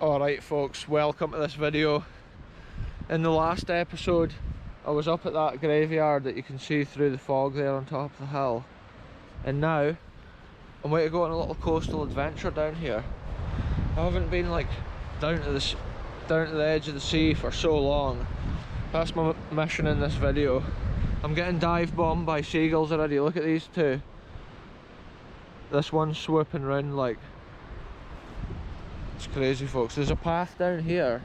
Alright folks, welcome to this video. In the last episode I was up at that graveyard that you can see through the fog there on top of the hill, and now I'm going to go on a little coastal adventure down here. I haven't been like down to the edge of the sea for so long. That's my mission in this video. I'm getting dive bombed by seagulls already. Look at these two. This one's swooping round like, it's crazy folks. There's a path down here,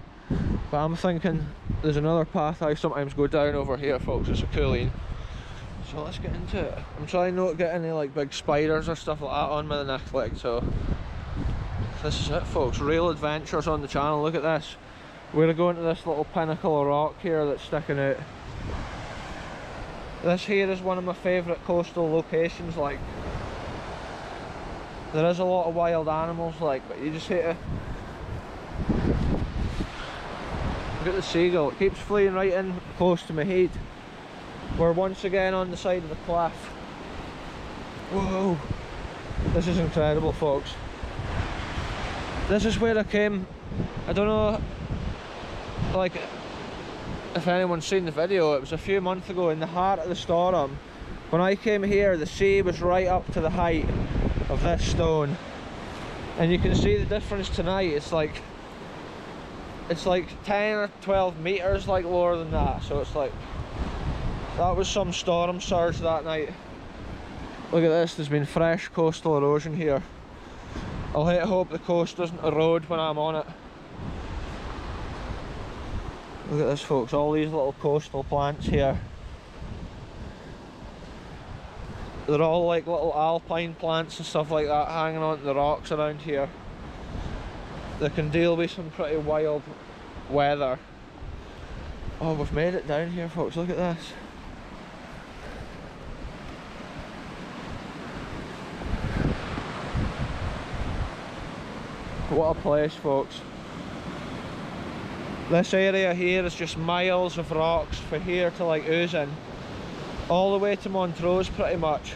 but I'm thinking there's another path I sometimes go down over here folks. It's a cooling. So let's get into it. I'm trying not to get any like big spiders or stuff like that on my neck leg, so this is it folks. Real adventures on the channel. Look at this. We're going to this little pinnacle of rock here that's sticking out. This here is one of my favourite coastal locations. Like, there is a lot of wild animals like, but you just hate to look at the seagull. It keeps fleeing right in close to my head. We're once again on the side of the cliff. Whoa, this is incredible folks. This is where I came. I don't know like if anyone's seen the video. It was a few months ago in the heart of the storm. When I came here, the sea was right up to the height of this stone, and you can see the difference tonight. It's like 10 or 12 meters like lower than that, so it's like that was some storm surge that night. Look at this, there's been fresh coastal erosion here. I'll hate to hope the coast doesn't erode when I'm on it. Look at this folks, all these little coastal plants here. They're all like little alpine plants and stuff like that hanging onto the rocks around here. They can deal with some pretty wild weather. Oh, we've made it down here folks, look at this. What a place folks. This area here is just miles of rocks from here to like Oozing, all the way to Montrose pretty much.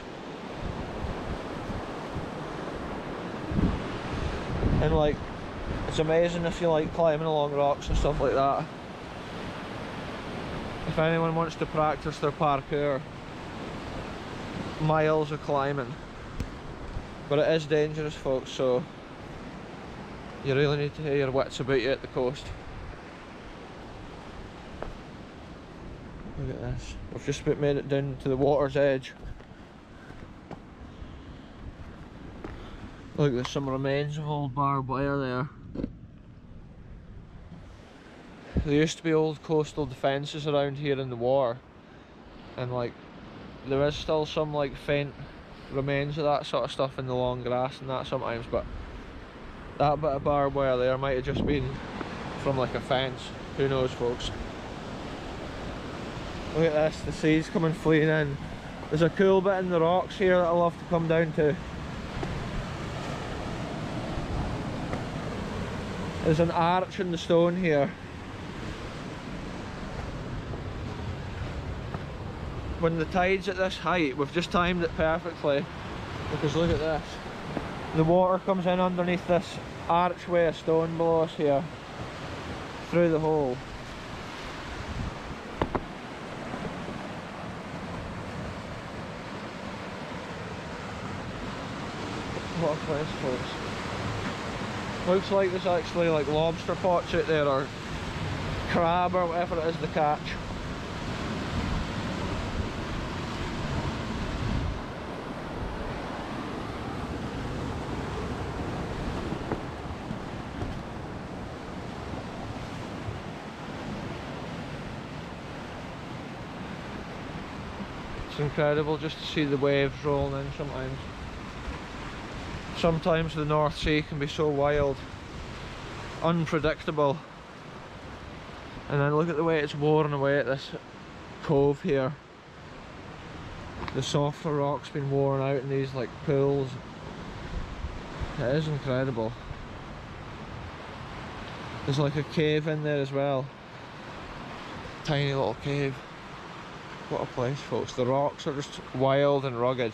And like, it's amazing if you like climbing along rocks and stuff like that. If anyone wants to practice their parkour, miles of climbing. But it is dangerous folks, so you really need to have your wits about you at the coast. Look at this. We've just about made it down to the water's edge. Look, there's some remains of old barbed wire there. There used to be old coastal defences around here in the war, and like there is still some like faint remains of that sort of stuff in the long grass and that sometimes, but that bit of barbed wire there might have just been from like a fence. Who knows folks. Look at this, the sea's coming fleeing in. There's a cool bit in the rocks here that I love to come down to. There's an arch in the stone here. When the tide's at this height, we've just timed it perfectly, because look at this. The water comes in underneath this archway of stone below us here, through the hole. What a place folks. Looks like there's actually like lobster pots out there, or crab, or whatever it is they catch. It's incredible just to see the waves rolling in sometimes. Sometimes the North Sea can be so wild, unpredictable. And then look at the way it's worn away at this cove here. The softer rock's been worn out in these like pools. It is incredible. There's like a cave in there as well. Tiny little cave. What a place folks. The rocks are just wild and rugged.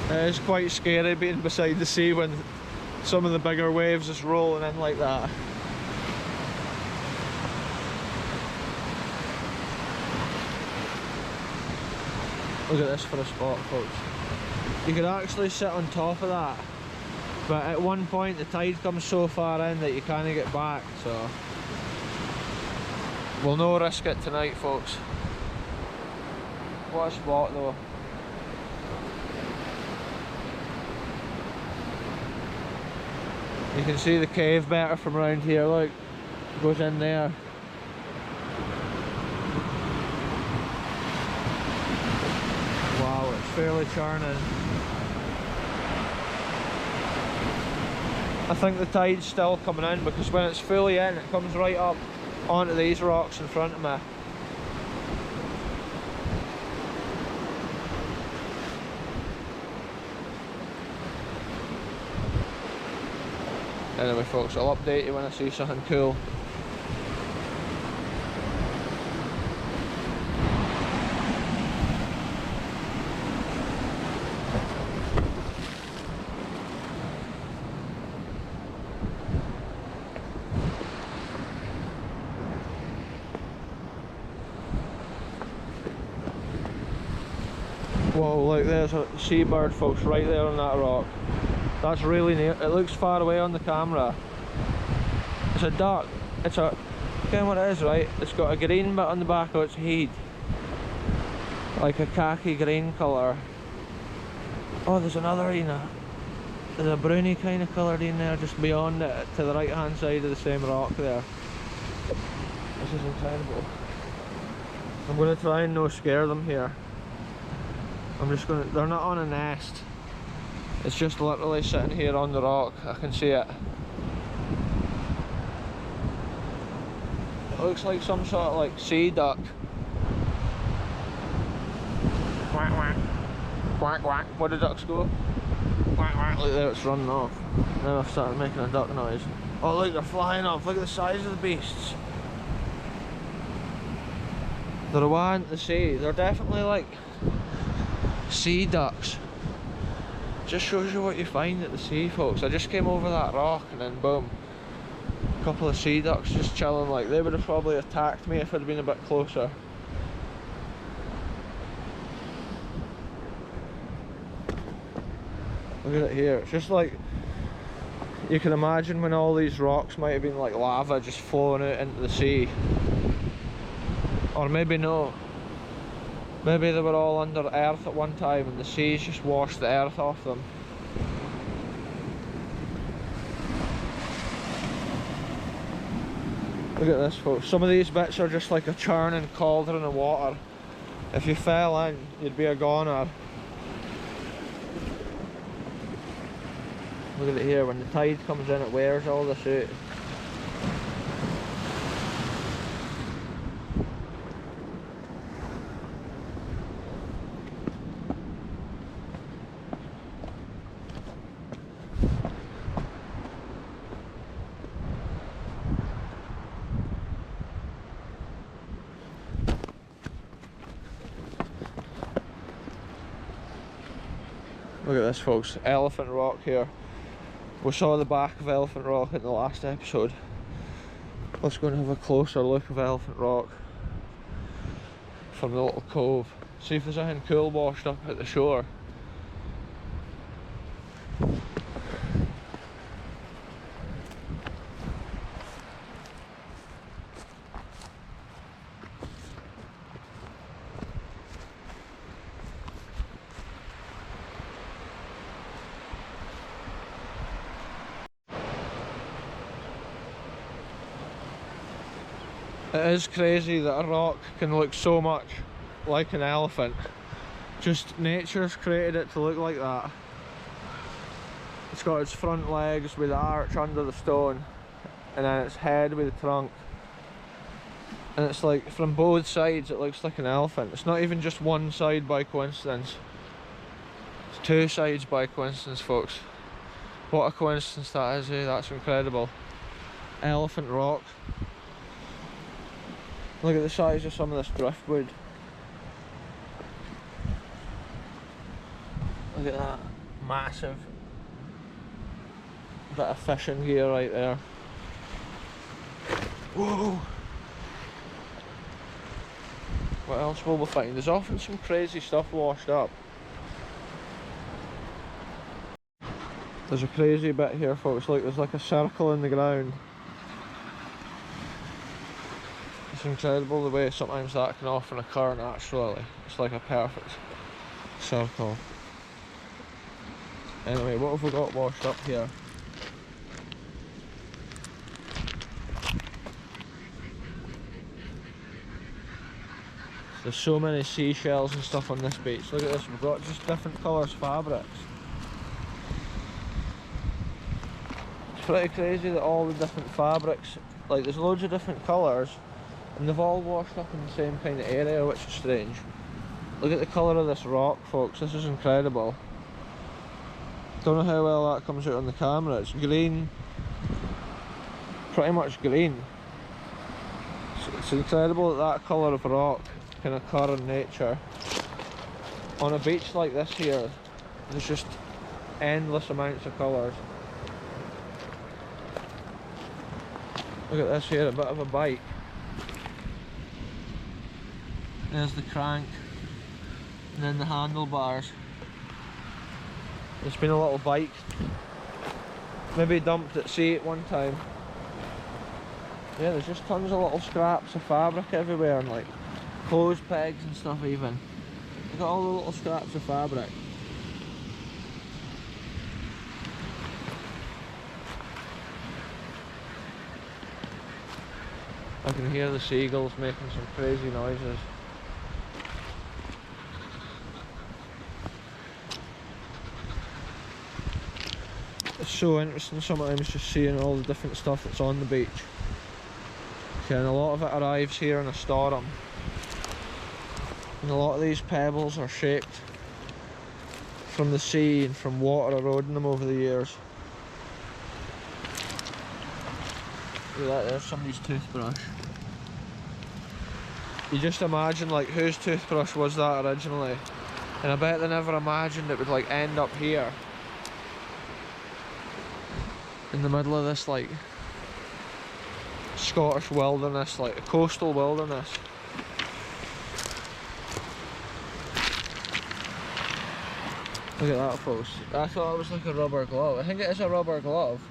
It is quite scary being beside the sea when some of the bigger waves is rolling in like that. Look at this for a spot, folks. You could actually sit on top of that, but at one point the tide comes so far in that you can't get back, so we'll no risk it tonight, folks. What a spot though. You can see the cave better from around here, look. It goes in there. Wow, it's fairly churning. I think the tide's still coming in because when it's fully in, it comes right up onto these rocks in front of me. Anyway folks, I'll update you when I see something cool. Whoa, look, there's a seabird, folks, right there on that rock. That's really near. It looks far away on the camera. It's a duck. It's a... Again, what it is, right? It's got a green bit on the back of its head. Like a khaki green colour. Oh, there's another in a... There's a browny kind of colour in there just beyond it, to the right hand side of the same rock there. This is incredible. I'm going to try and no scare them here. I'm just going to... They're not on a nest. It's just literally sitting here on the rock. I can see it. It looks like some sort of like sea duck. Quack quack. Quack quack. Where do ducks go? Quack quack. Look there, it's running off. Now I've started making a duck noise. Oh look, they're flying off. Look at the size of the beasts. They're away in the sea. They're definitely like sea ducks. Just shows you what you find at the sea, folks. I just came over that rock and then boom, a couple of sea ducks just chilling. Like, they would have probably attacked me if I'd been a bit closer. Look at it here. It's just like, you can imagine when all these rocks might have been like lava just flowing out into the sea. Or maybe no. Maybe they were all under earth at one time and the seas just washed the earth off them. Look at this, folks. Some of these bits are just like a churning cauldron of water. If you fell in, you'd be a goner. Look at it here. When the tide comes in, it wears all this out. Look at this, folks, Elephant Rock here. We saw the back of Elephant Rock in the last episode. Let's go and have a closer look of Elephant Rock from the little cove. See if there's anything cool washed up at the shore. It is crazy that a rock can look so much like an elephant. Just nature's created it to look like that. It's got its front legs with the arch under the stone, and then its head with the trunk. And it's like, from both sides it looks like an elephant. It's not even just one side by coincidence. It's two sides by coincidence, folks. What a coincidence that is, eh? That's incredible. Elephant Rock. Look at the size of some of this driftwood. Look at that. massive bit of fishing gear right there. Whoa! What else will we find? There's often some crazy stuff washed up. There's a crazy bit here, folks. Look, there's like a circle in the ground. It's incredible the way sometimes that can often occur naturally. It's like a perfect circle. Anyway, what have we got washed up here? There's so many seashells and stuff on this beach. Look at this, we've got just different colours fabrics. It's pretty crazy that all the different fabrics, like there's loads of different colours and they've all washed up in the same kind of area, which is strange. Look at the colour of this rock, folks, this is incredible. Don't know how well that comes out on the camera. It's green, pretty much green. It's incredible that that colour of rock can occur in nature. On a beach like this here, there's just endless amounts of colours. Look at this here, a bit of a bike. There's the crank, and then the handlebars. There's been a little bike, maybe dumped at sea at one time. Yeah, there's just tons of little scraps of fabric everywhere, and like clothes pegs and stuff even. Look at all the little scraps of fabric. I can hear the seagulls making some crazy noises. It's so interesting sometimes just seeing all the different stuff that's on the beach. Okay, and a lot of it arrives here in a storm. And a lot of these pebbles are shaped from the sea and from water eroding them over the years. Look at that, there's somebody's toothbrush. You just imagine like whose toothbrush was that originally, and I bet they never imagined it would like end up here in the middle of this like Scottish wilderness, like a coastal wilderness. Look at that, folks. I thought it was like a rubber glove. I think it is a rubber glove.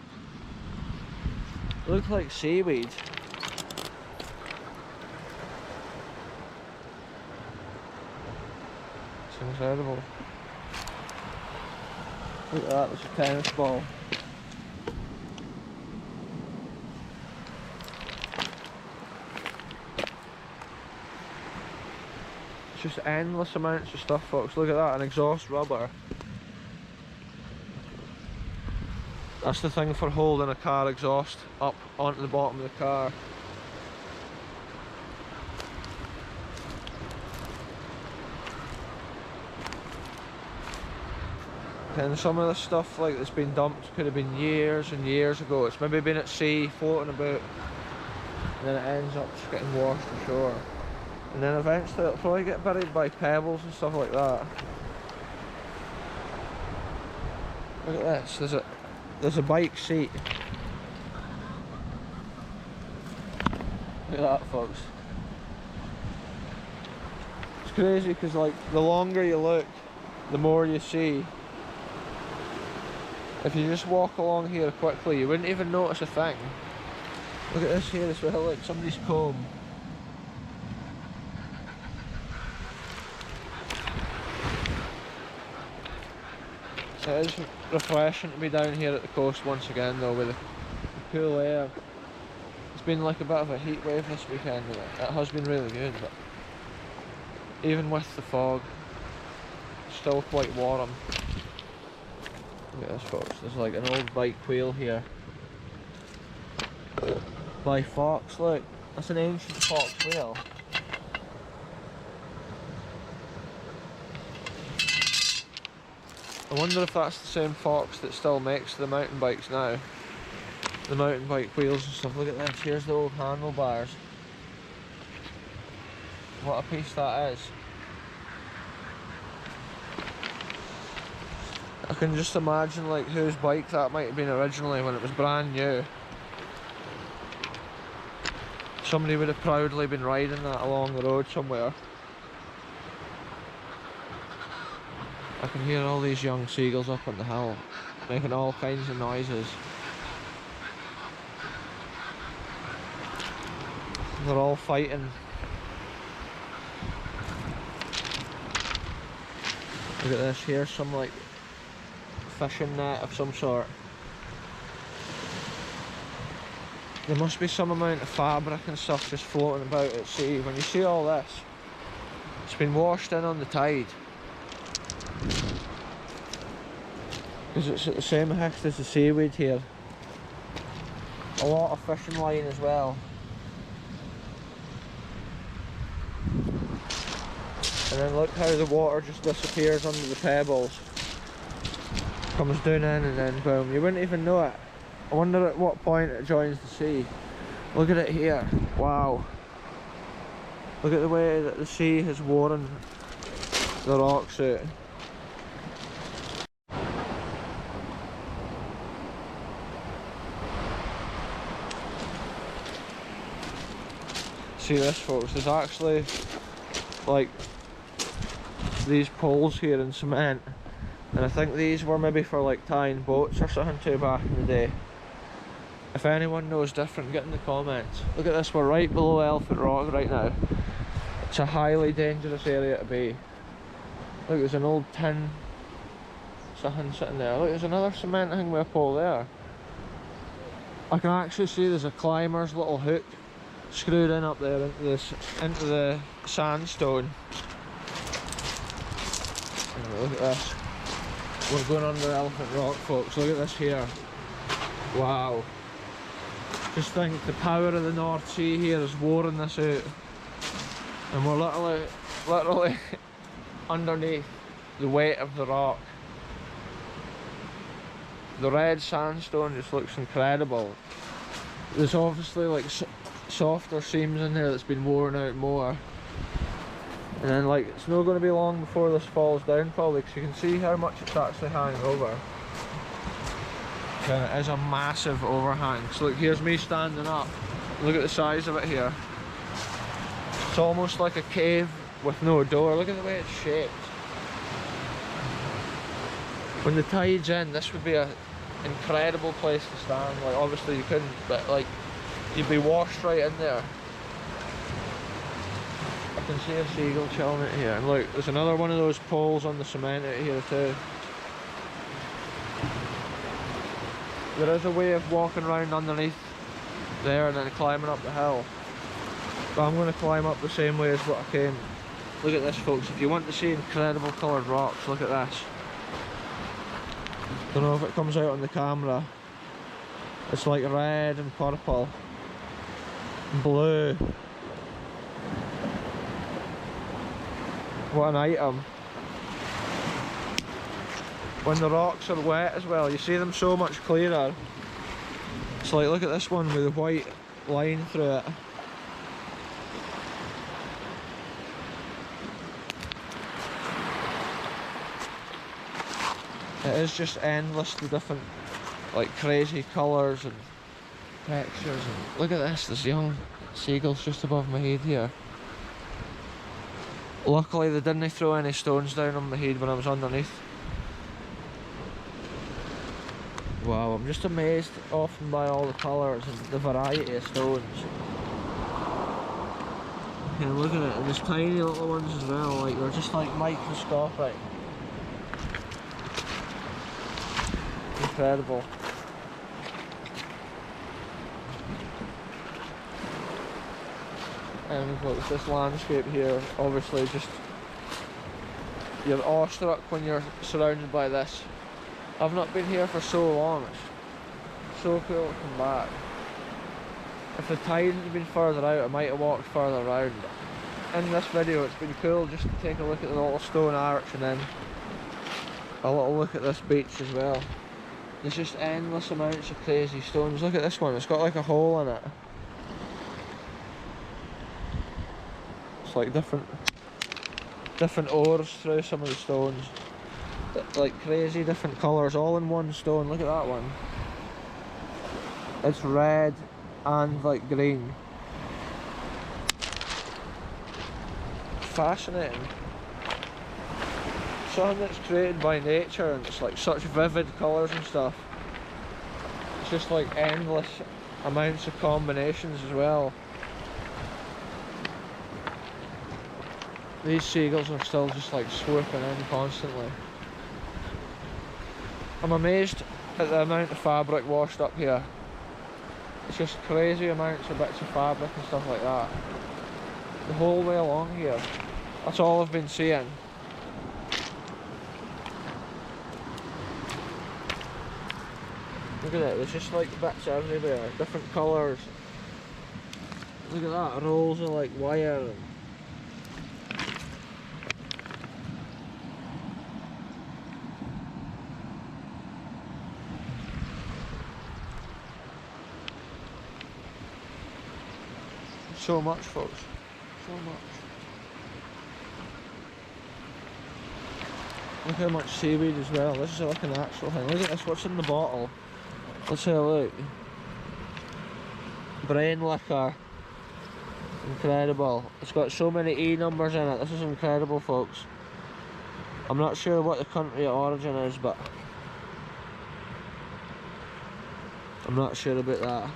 It looks like seaweed. It's incredible. Look at that, there's a tennis ball. It's just endless amounts of stuff, folks. Look at that, an exhaust rubber. That's the thing for holding a car exhaust up onto the bottom of the car. And some of this stuff like that's been dumped could have been years and years ago. It's maybe been at sea, floating about, and then it ends up just getting washed ashore. And then eventually it'll probably get buried by pebbles and stuff like that. Look at this, there's a bike seat. Look at that, folks. It's crazy because like the longer you look, the more you see. If you just walk along here quickly, you wouldn't even notice a thing. Look at this here as well, like somebody's comb. It is refreshing to be down here at the coast once again though, with the cool air. It's been like a bit of a heat wave this weekend, and it has been really good, but even with the fog, it's still quite warm. Look at this, folks, there's like an old bike wheel here by Fox. Look, that's an ancient Fox wheel. I wonder if that's the same Fox that still makes the mountain bikes now. The mountain bike wheels and stuff. Look at this, here's the old handlebars. What a piece that is. I can just imagine like whose bike that might have been originally when it was brand new. Somebody would have proudly been riding that along the road somewhere. I can hear all these young seagulls up on the hill, making all kinds of noises. They're all fighting. Look at this, here's some like fishing net of some sort. There must be some amount of fabric and stuff just floating about at sea. When you see all this, it's been washed in on the tide. Because it's at the same height as the seaweed here. A lot of fishing line as well. And then look how the water just disappears under the pebbles. Comes down in and then boom, you wouldn't even know it. I wonder at what point it joins the sea. Look at it here, wow. Look at the way that the sea has worn the rocks out. See this folks, there's actually like these poles here in cement, and I think these were maybe for like tying boats or something too back in the day. If anyone knows different, get in the comments. Look at this, we're right below Elephant Rock right now. It's a highly dangerous area to be. Look, there's an old tin something sitting there. Look, there's another cement thing with a pole there. I can actually see there's a climber's little hook screwed in up there into the sandstone. And look at this. We're going under Elephant Rock, folks. Look at this here. Wow. Just think the power of the North Sea here is wearing this out. And we're literally underneath the weight of the rock. The red sandstone just looks incredible. There's obviously like softer seams in there that's been worn out more. And then like it's not going to be long before this falls down probably, because you can see how much it's actually hanging over. And it is a massive overhang. So look, here's me standing up. Look at the size of it here. It's almost like a cave with no door. Look at the way it's shaped. When the tide's in, this would be an incredible place to stand. Like obviously you couldn't, but like you'd be washed right in there. I can see a seagull chilling out here. And look, there's another one of those poles on the cement out here too. There is a way of walking around underneath there and then climbing up the hill. But I'm going to climb up the same way as what I came. Look at this folks, if you want to see incredible coloured rocks, look at this. Don't know if it comes out on the camera. It's like red and purple and blue. What an item. When the rocks are wet as well, you see them so much clearer. It's like, look at this one with the white line through it. It is just endless, the different like crazy colours and textures. And look at this, there's young seagulls just above my head here. Luckily they didn't throw any stones down on my head when I was underneath. Wow, I'm just amazed often by all the colours and the variety of stones. Yeah, look at it, and there's tiny little ones as well, like they're just like microscopic. Incredible. And look, this landscape here, obviously just, you're awestruck when you're surrounded by this. I've not been here for so long, it's so cool to come back. If the tide had been further out, I might have walked further around. In this video it's been cool just to take a look at the little stone arch and then a little look at this beach as well. There's just endless amounts of crazy stones. Look at this one, it's got like a hole in it. It's like different ores through some of the stones. like crazy different colours all in one stone. Look at that one. It's red and like green. Fascinating. Something that's created by nature and it's like such vivid colours and stuff. It's just like endless amounts of combinations as well. These seagulls are still just like swooping in constantly. I'm amazed at the amount of fabric washed up here. It's just crazy amounts of bits of fabric and stuff like that. The whole way along here. That's all I've been seeing. Look at it, there's just like bits everywhere, different colours. Look at that, rolls of like wire. So much, folks. So much. Look how much seaweed as well. This is like an actual thing. Look at this, what's in the bottle? Let's have a look. Brain liquor. Incredible. It's got so many E numbers in it. This is incredible, folks. I'm not sure what the country of origin is, but I'm not sure about that.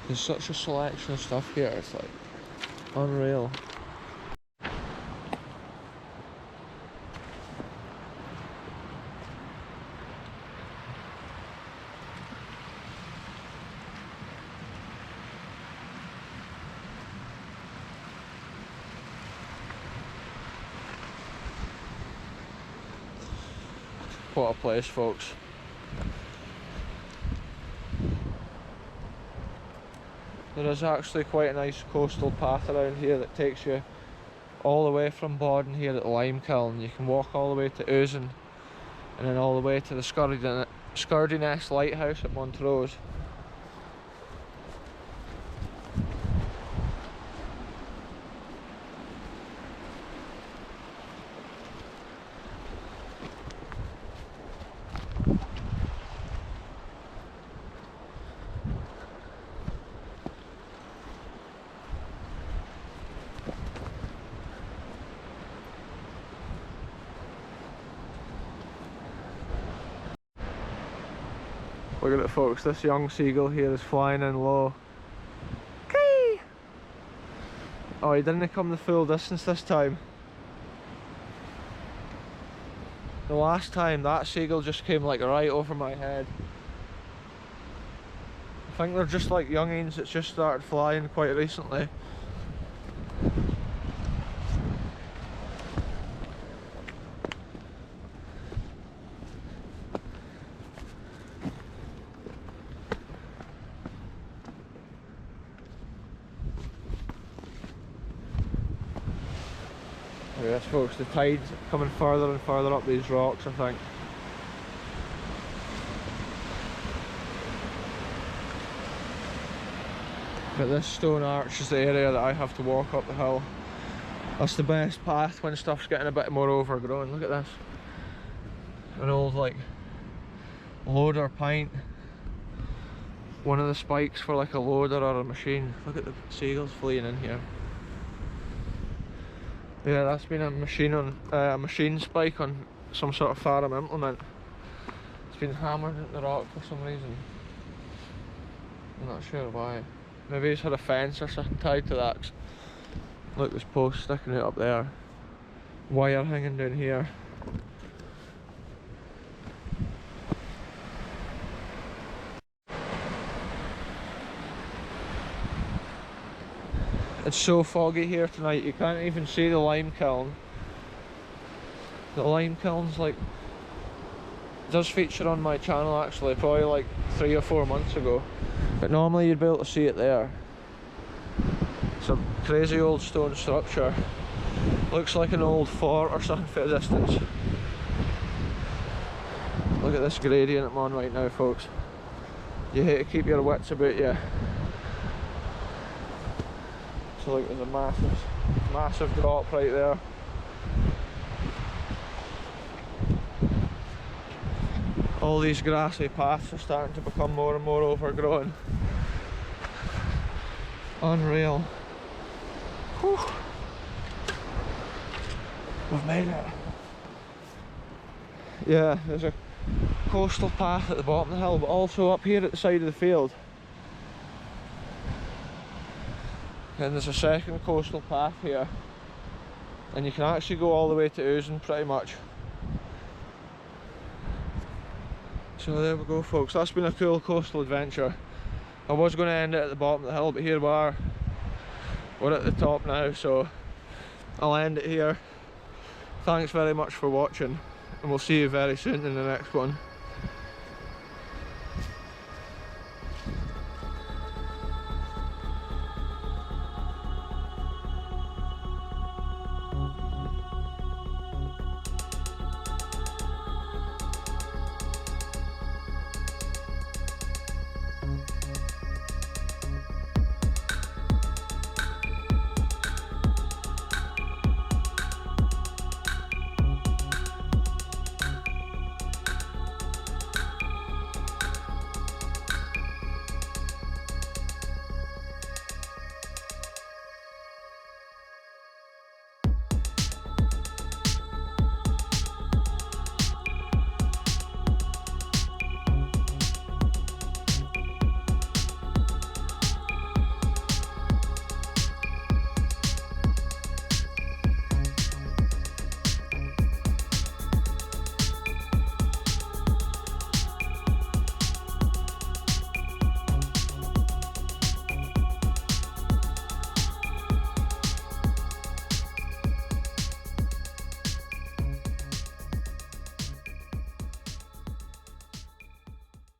There's such a selection of stuff here, it's like unreal. What a place, folks. There is actually quite a nice coastal path around here that takes you all the way from Bodden here at the lime kiln. You can walk all the way to Ozen and then all the way to the Skurdiness lighthouse at Montrose. Look at it, folks, this young seagull here is flying in low. Kee! Oh, he didn't come the full distance this time. The last time that seagull just came like right over my head. I think they're just like youngins that's just started flying quite recently. Yes, folks, the tide's coming further and further up these rocks, I think. But this stone arch is the area that I have to walk up the hill. That's the best path when stuff's getting a bit more overgrown. Look at this. An old like loader pint. One of the spikes for like a loader or a machine. Look at the seagulls fleeing in here. Yeah, that's been a machine spike on some sort of farm implement. It's been hammered into the rock for some reason. I'm not sure why. Maybe it's had a fence or something tied to that. Look, there's posts sticking out up there. Wire hanging down here. It's so foggy here tonight, you can't even see the lime kiln. The lime kiln's like, it does feature on my channel actually, probably like 3 or 4 months ago. But normally you'd be able to see it there. It's a crazy old stone structure. Looks like an old fort or something for a distance. Look at this gradient I'm on right now, folks. you hate to keep your wits about you. So like there's a massive drop right there. All these grassy paths are starting to become more and more overgrown. Unreal. Whew. We've made it. Yeah, there's a coastal path at the bottom of the hill, but also up here at the side of the field. And there's a second coastal path here. And you can actually go all the way to Ouston pretty much. So there we go, folks. That's been a cool coastal adventure. I was going to end it at the bottom of the hill, but here we are. We're at the top now, so I'll end it here. Thanks very much for watching, and we'll see you very soon in the next one.